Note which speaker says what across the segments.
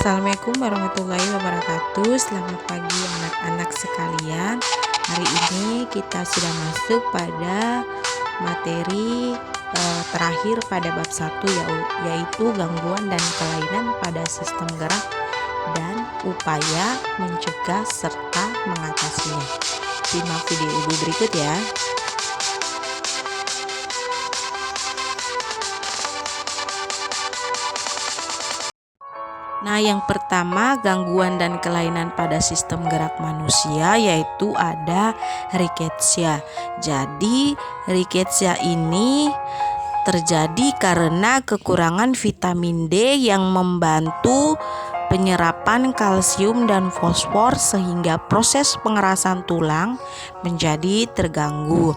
Speaker 1: Assalamualaikum warahmatullahi wabarakatuh. Selamat pagi anak-anak sekalian. Hari ini kita sudah masuk pada materi terakhir pada bab 1, yaitu gangguan dan kelainan pada sistem gerak dan upaya mencegah serta mengatasinya. Simak video ibu berikut ya. Nah, yang pertama gangguan dan kelainan pada sistem gerak manusia yaitu ada rickettsia. Jadi rickettsia ini terjadi karena kekurangan vitamin D yang membantu penyerapan kalsium dan fosfor sehingga proses pengerasan tulang menjadi terganggu.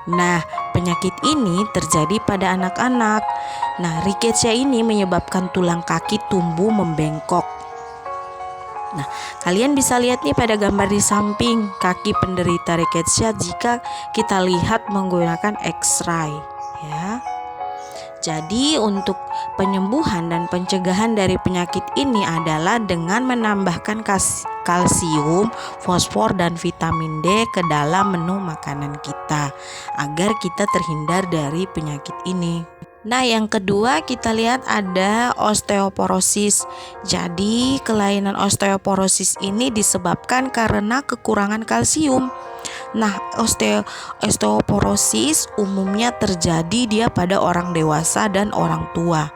Speaker 1: Nah, penyakit ini terjadi pada anak-anak. Nah, rickettsia ini menyebabkan tulang kaki tumbuh membengkok. Nah, kalian bisa lihat nih pada gambar di samping kaki penderita rickettsia jika kita lihat menggunakan X-ray ya. Jadi untuk penyembuhan dan pencegahan dari penyakit ini adalah dengan menambahkan kalsium, fosfor, dan vitamin D ke dalam menu makanan kita agar kita terhindar dari penyakit ini. Nah, yang kedua kita lihat ada osteoporosis. Jadi kelainan osteoporosis ini disebabkan karena kekurangan kalsium. Nah, osteoporosis umumnya terjadi dia pada orang dewasa dan orang tua.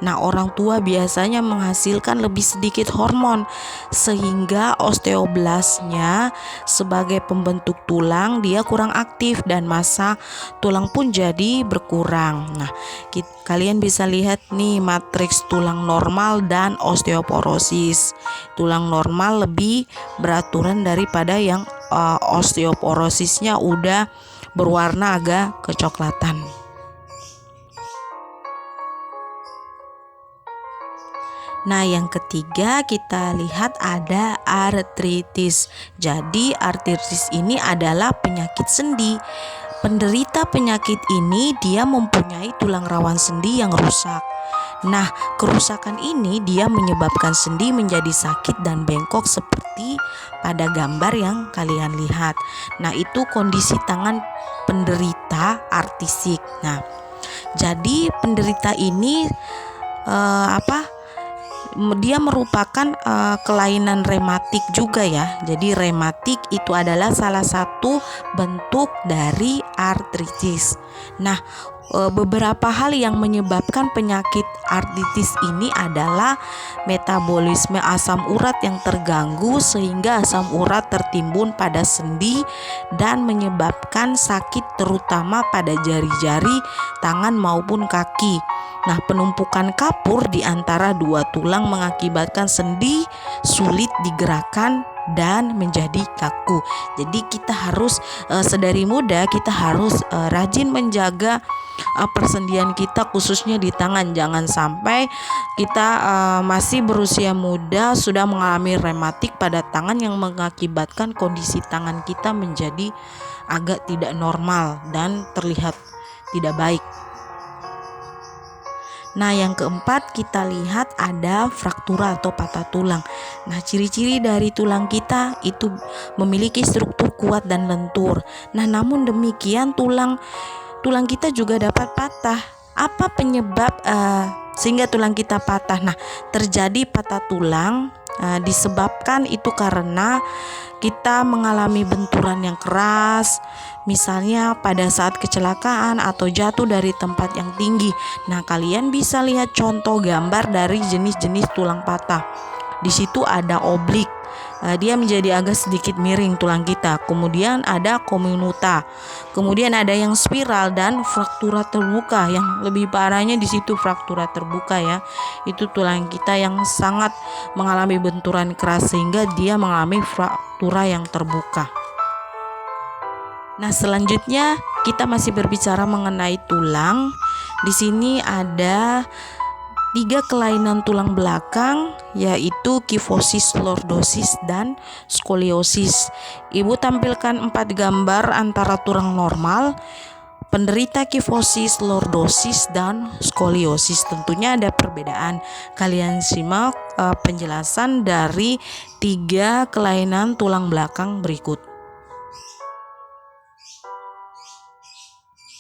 Speaker 1: Nah, orang tua biasanya menghasilkan lebih sedikit hormon sehingga osteoblastnya sebagai pembentuk tulang dia kurang aktif dan massa tulang pun jadi berkurang. Nah, kalian bisa lihat nih matriks tulang normal dan osteoporosis. Tulang normal lebih beraturan daripada yang osteoporosisnya udah berwarna agak kecoklatan. Nah, yang ketiga kita lihat ada artritis. Jadi artritis ini adalah penyakit sendi. Penderita penyakit ini dia mempunyai tulang rawan sendi yang rusak. Nah, kerusakan ini dia menyebabkan sendi menjadi sakit dan bengkok seperti pada gambar yang kalian lihat. Nah, itu kondisi tangan penderita artisik. Nah, jadi penderita ini dia merupakan kelainan rematik juga ya. Jadi rematik itu adalah salah satu bentuk dari artritis. Nah, beberapa hal yang menyebabkan penyakit artritis ini adalah metabolisme asam urat yang terganggu sehingga asam urat tertimbun pada sendi dan menyebabkan sakit terutama pada jari-jari tangan maupun kaki. Nah, penumpukan kapur di antara dua tulang mengakibatkan sendi sulit digerakkan dan menjadi kaku. Jadi kita harus sedari muda kita harus rajin menjaga persendian kita khususnya di tangan. Jangan sampai kita masih berusia muda sudah mengalami rematik pada tangan yang mengakibatkan kondisi tangan kita menjadi agak tidak normal dan terlihat tidak baik. Nah, yang keempat kita lihat ada fraktura atau patah tulang. Nah, ciri-ciri dari tulang kita itu memiliki struktur kuat dan lentur. Nah, namun demikian tulang kita juga dapat patah. Apa penyebab sehingga tulang kita patah? Nah, terjadi patah tulang disebabkan itu karena kita mengalami benturan yang keras, misalnya pada saat kecelakaan atau jatuh dari tempat yang tinggi. Nah, kalian bisa lihat contoh gambar dari jenis-jenis tulang patah. Di situ ada oblik, dia menjadi agak sedikit miring tulang kita. Kemudian ada comminuta. Kemudian ada yang spiral dan fraktura terbuka. Yang lebih parahnya di situ fraktura terbuka ya. Itu tulang kita yang sangat mengalami benturan keras sehingga dia mengalami fraktura yang terbuka. Nah, selanjutnya kita masih berbicara mengenai tulang. Di sini ada 3 kelainan tulang belakang yaitu kifosis, lordosis, dan skoliosis. Ibu tampilkan 4 gambar antara tulang normal, penderita kifosis, lordosis, dan skoliosis. Tentunya ada perbedaan. Kalian simak penjelasan dari 3 kelainan tulang belakang berikut.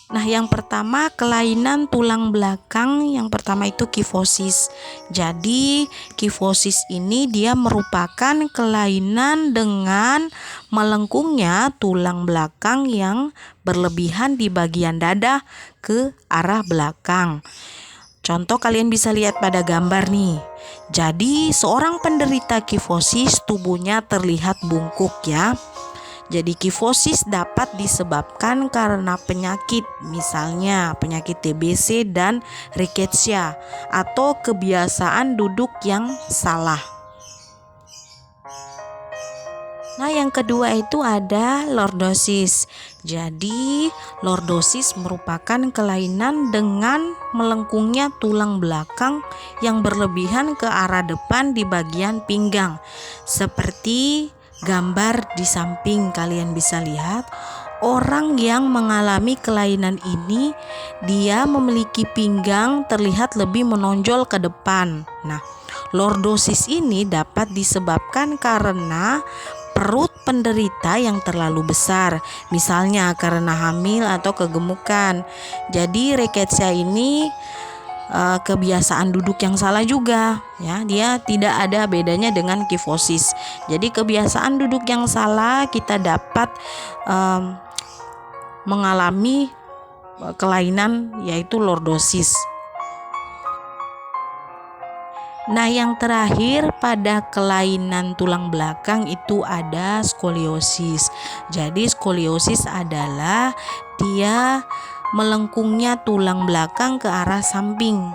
Speaker 1: Nah, yang pertama kelainan tulang belakang yang pertama itu kifosis. Jadi kifosis ini dia merupakan kelainan dengan melengkungnya tulang belakang yang berlebihan di bagian dada ke arah belakang. Contoh kalian bisa lihat pada gambar nih. Jadi seorang penderita kifosis tubuhnya terlihat bungkuk ya. Jadi kifosis dapat disebabkan karena penyakit, misalnya penyakit TBC dan rickettsia atau kebiasaan duduk yang salah. Nah, yang kedua itu ada lordosis. Jadi, lordosis merupakan kelainan dengan melengkungnya tulang belakang yang berlebihan ke arah depan di bagian pinggang. Seperti gambar di samping kalian bisa lihat, orang yang mengalami kelainan ini dia memiliki pinggang terlihat lebih menonjol ke depan. Nah, lordosis ini dapat disebabkan karena perut penderita yang terlalu besar, misalnya karena hamil atau kegemukan. Jadi rickettsia ini kebiasaan duduk yang salah juga ya, dia tidak ada bedanya dengan kifosis. Jadi kebiasaan duduk yang salah kita dapat mengalami kelainan yaitu lordosis. Nah, yang terakhir pada kelainan tulang belakang itu ada skoliosis. Jadi skoliosis adalah dia melengkungnya tulang belakang ke arah samping.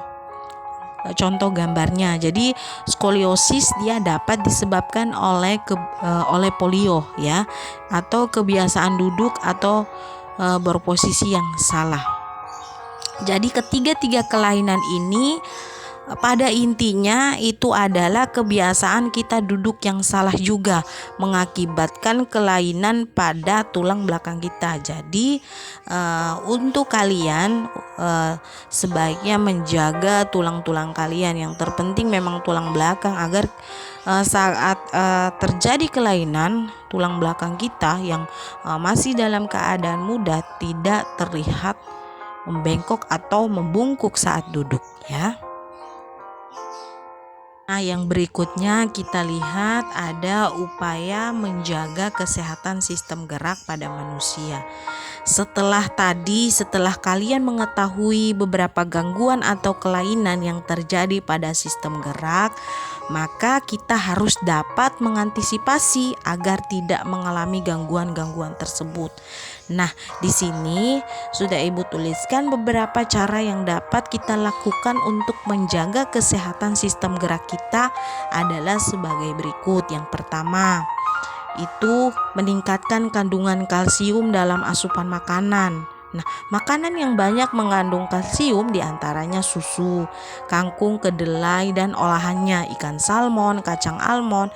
Speaker 1: Contoh gambarnya. Jadi skoliosis dia dapat disebabkan oleh polio ya, atau kebiasaan duduk atau berposisi yang salah. Jadi ketiga kelainan ini pada intinya itu adalah kebiasaan kita duduk yang salah juga mengakibatkan kelainan pada tulang belakang kita. Jadi untuk kalian sebaiknya menjaga tulang-tulang kalian. Yang terpenting memang tulang belakang agar saat terjadi kelainan tulang belakang kita yang masih dalam keadaan muda tidak terlihat membengkok atau membungkuk saat duduk ya. Nah, yang berikutnya kita lihat ada upaya menjaga kesehatan sistem gerak pada manusia. Setelah kalian mengetahui beberapa gangguan atau kelainan yang terjadi pada sistem gerak, maka kita harus dapat mengantisipasi agar tidak mengalami gangguan-gangguan tersebut. Nah, di sini sudah Ibu tuliskan beberapa cara yang dapat kita lakukan untuk menjaga kesehatan sistem gerak kita adalah sebagai berikut. Yang pertama, itu meningkatkan kandungan kalsium dalam asupan makanan. Nah, makanan yang banyak mengandung kalsium diantaranya susu, kangkung, kedelai, dan olahannya, ikan salmon, kacang almond,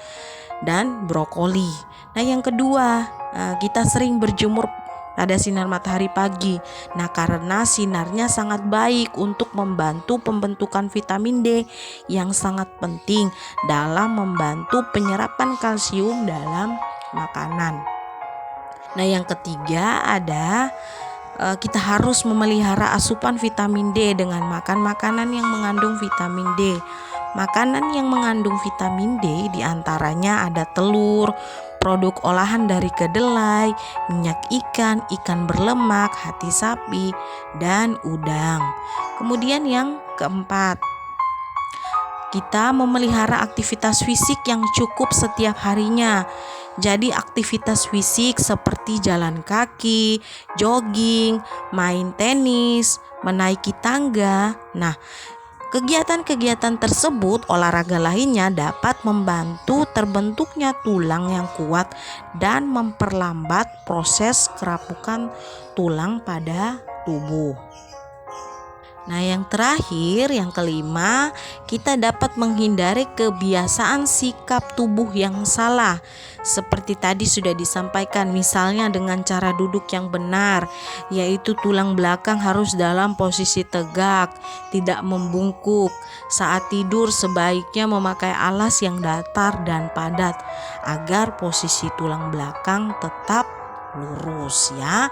Speaker 1: dan brokoli. Nah, yang kedua, kita sering berjemur pada sinar matahari pagi. Nah, karena sinarnya sangat baik untuk membantu pembentukan vitamin D yang sangat penting dalam membantu penyerapan kalsium dalam makanan. Nah, yang ketiga ada kita harus memelihara asupan vitamin D dengan makan makanan yang mengandung vitamin D. Makanan yang mengandung vitamin D diantaranya ada telur, produk olahan dari kedelai, minyak ikan, ikan berlemak, hati sapi, dan udang. Kemudian yang keempat, kita memelihara aktivitas fisik yang cukup setiap harinya. Jadi aktivitas fisik seperti jalan kaki, jogging, main tenis, menaiki tangga. Nah, kegiatan-kegiatan tersebut, olahraga lainnya dapat membantu terbentuknya tulang yang kuat dan memperlambat proses kerapukan tulang pada tubuh. Nah, yang terakhir, yang kelima, kita dapat menghindari kebiasaan sikap tubuh yang salah. Seperti tadi sudah disampaikan, misalnya dengan cara duduk yang benar, yaitu tulang belakang harus dalam posisi tegak, tidak membungkuk. Saat tidur sebaiknya memakai alas yang datar dan padat agar posisi tulang belakang tetap lurus ya.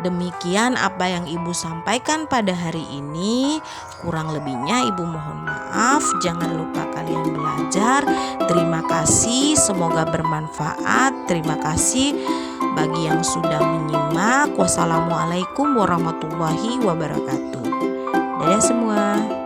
Speaker 1: Demikian apa yang Ibu sampaikan pada hari ini. Kurang lebihnya Ibu mohon maaf. Jangan lupa kalian belajar. Terima kasih, semoga bermanfaat. Terima kasih bagi yang sudah menyimak. Wassalamualaikum warahmatullahi wabarakatuh. Dadah semua.